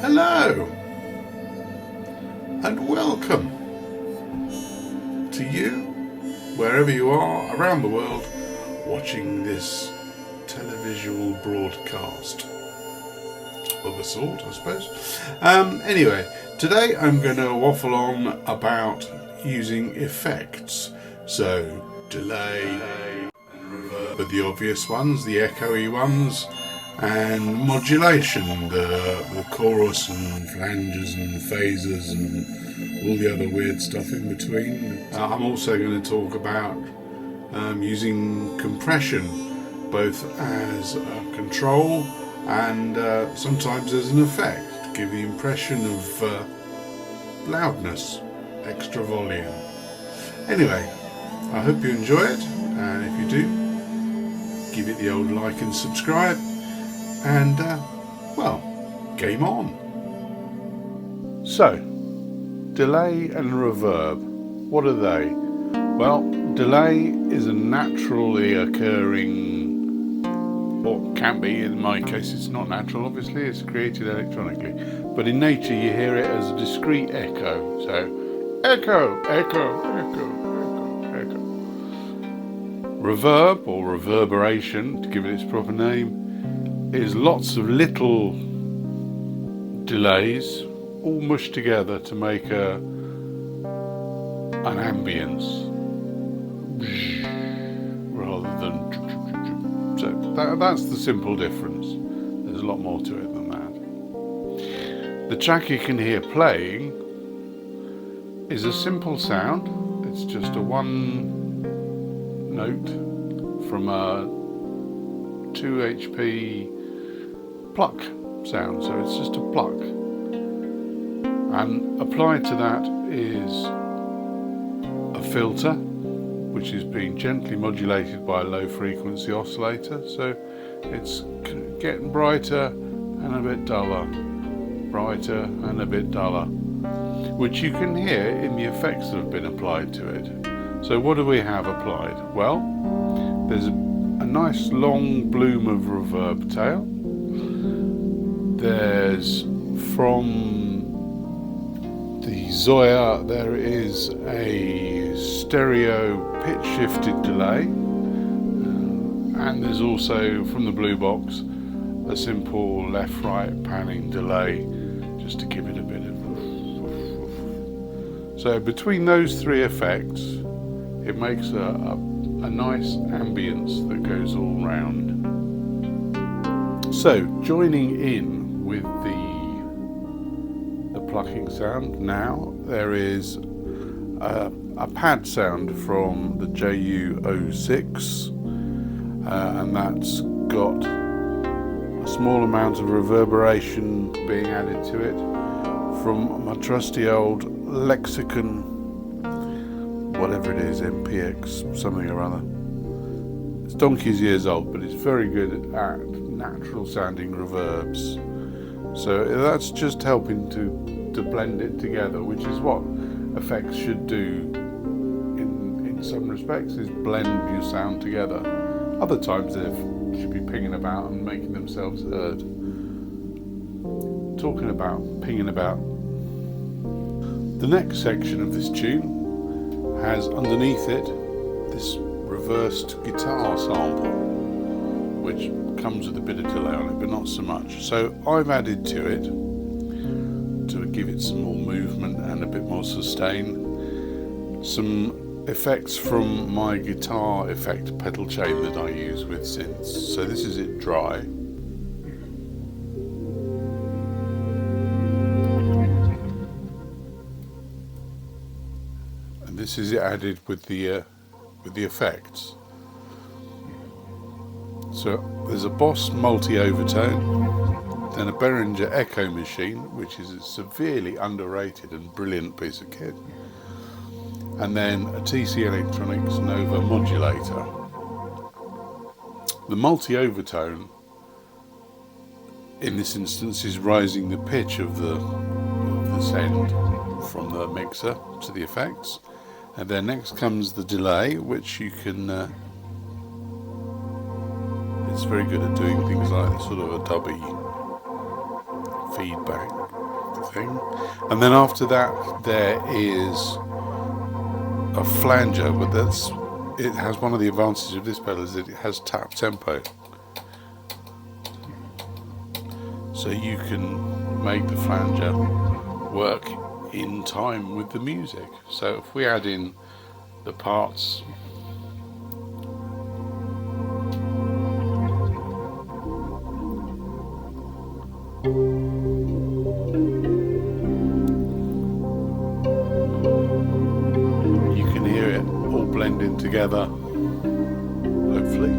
Hello and welcome to you, wherever you are around the world, watching this televisual broadcast of a sort, I suppose. Anyway, today I'm going to waffle on about using effects. So, delay and reverb are the obvious ones, the echoey ones, and modulation, the chorus and flanges and phasers and all the other weird stuff in between. I'm also going to talk about using compression, both as a control and sometimes as an effect, to give the impression of loudness, extra volume. Anyway, I hope you enjoy it, and if you do, give it the old like and subscribe. And, well, game on. So, delay and reverb, what are they? Well, delay is a naturally occurring, or can be, in my case it's not natural, obviously, it's created electronically. But in nature you hear it as a discrete echo. So, echo, echo, echo, echo, echo. Reverb, or reverberation, to give it its proper name, is lots of little delays all mushed together to make an ambience rather than so that's the simple difference. There's a lot more to it than that. The track you can hear playing is a simple sound. It's just a one note from a 2 HP pluck sound, so it's just a pluck, and applied to that is a filter which is being gently modulated by a low frequency oscillator, so it's getting brighter and a bit duller, brighter and a bit duller, which you can hear in the effects that have been applied to it. So what do we have applied? Well, there's a nice long bloom of reverb tail. There's, from the Zoya, there is a stereo pitch shifted delay, and there's also, from the blue box, a simple left-right panning delay, just to give it a bit of so between those three effects it makes a nice ambience that goes all round. So, joining in with the plucking sound, now there is a pad sound from the JU06, and that's got a small amount of reverberation being added to it from my trusty old Lexicon, whatever it is, MPX something or other. It's donkey's years old, but it's very good at natural sounding reverbs. So that's just helping to blend it together, which is what effects should do in some respects, is blend your sound together. Other times they should be pinging about and making themselves heard. Talking about pinging about, the next section of this tune has underneath it this reversed guitar sample, which comes with a bit of delay on it, but not so much. So I've added to it, to give it some more movement and a bit more sustain, some effects from my guitar effect pedal chain that I use with synths. So this is it dry. And this is it added with the effects. So there's a Boss multi-overtone, then a Behringer Echo Machine, which is a severely underrated and brilliant piece of kit, and then a TC Electronics Nova modulator. The multi-overtone in this instance is rising the pitch of the send from the mixer to the effects, and then next comes the delay, which you can it's very good at doing things like this sort of a dubby feedback. thing. And then after that there is a flanger, but it has one of the advantages of this pedal is that it has tap tempo. So you can make the flanger work in time with the music. So if we add in the parts, you can hear it all blending together, hopefully.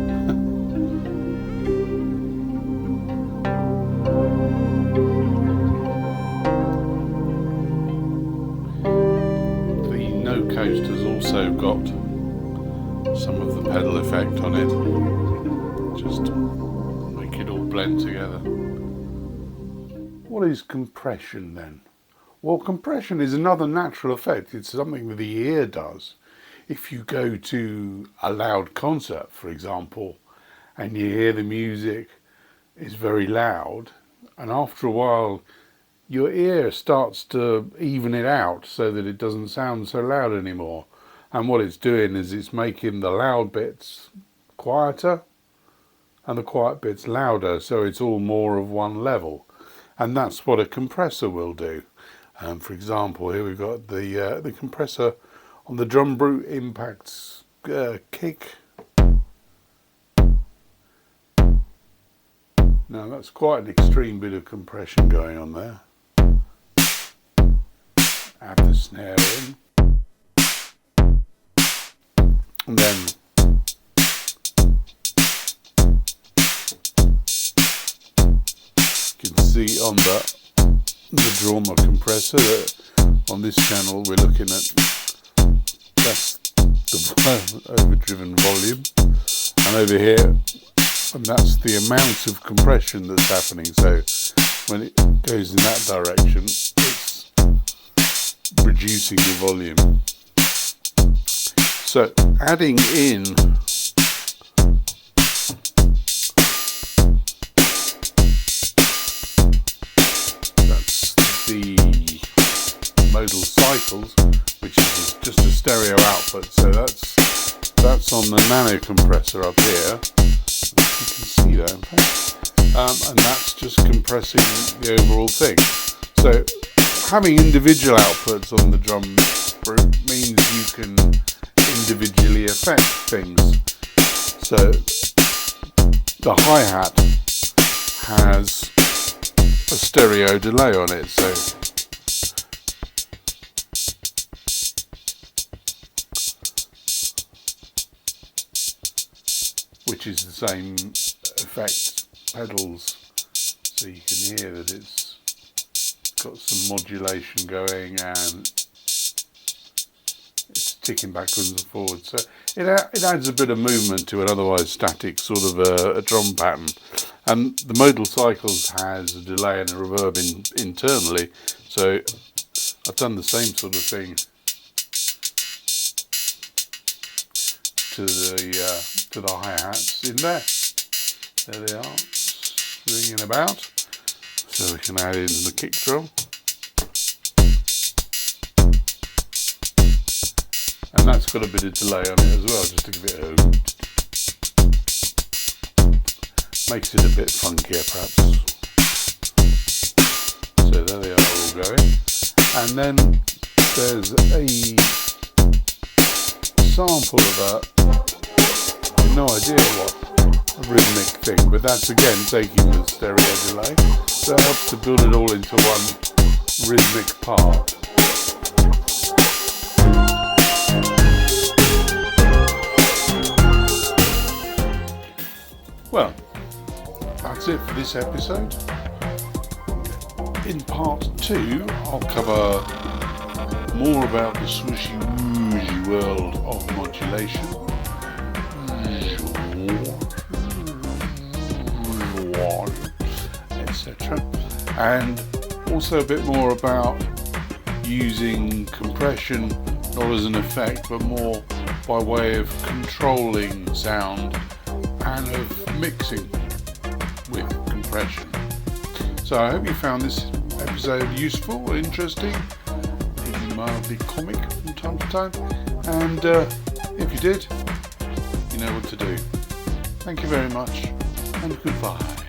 Coast has also got some of the pedal effect on it, just to make it all blend together. What is compression then? Well, compression is another natural effect. It's something that the ear does. If you go to a loud concert, for example, and you hear the music is very loud, and after a while your ear starts to even it out so that it doesn't sound so loud anymore. And what it's doing is it's making the loud bits quieter and the quiet bits louder, so it's all more of one level. And that's what a compressor will do. For example, here we've got the compressor on the drum brute impacts kick. Now that's quite an extreme bit of compression going on there. Add the snare in, and then you can see on the drama compressor that on this channel we're looking at, that's the overdriven volume, and over here, and that's the amount of compression that's happening. So when it goes in that direction, it's reducing the volume. So adding in that's the modal cycles, which is just a stereo output. So that's on the nano compressor up here. You can see that, in fact. And that's just compressing the overall thing. So having individual outputs on the drum brute means you can individually affect things. So the hi-hat has a stereo delay on it, so which is the same effect pedals, so you can hear that it's got some modulation going and it's ticking backwards and forwards. So it adds a bit of movement to an otherwise static sort of a drum pattern. And the modal cycles has a delay and a reverb internally. So I've done the same sort of thing to the hi-hats in there. There they are, swinging about. So we can add in the kick drum. And that's got a bit of delay on it as well, just to give it a... makes it a bit funkier perhaps. So there they are all going. And then there's a sample of I have no idea what a rhythmic thing, but that's again taking the stereo delay. So it helps to build it all into one rhythmic part. Well, that's it for this episode. In part 2, I'll cover more about the swishy wooshy world of modulation, etc. And also a bit more about using compression not as an effect but more by way of controlling sound and of mixing with compression. So I hope you found this episode useful or interesting, even mildly comic from time to time, and if you did, you know what to do. Thank you very much, and goodbye.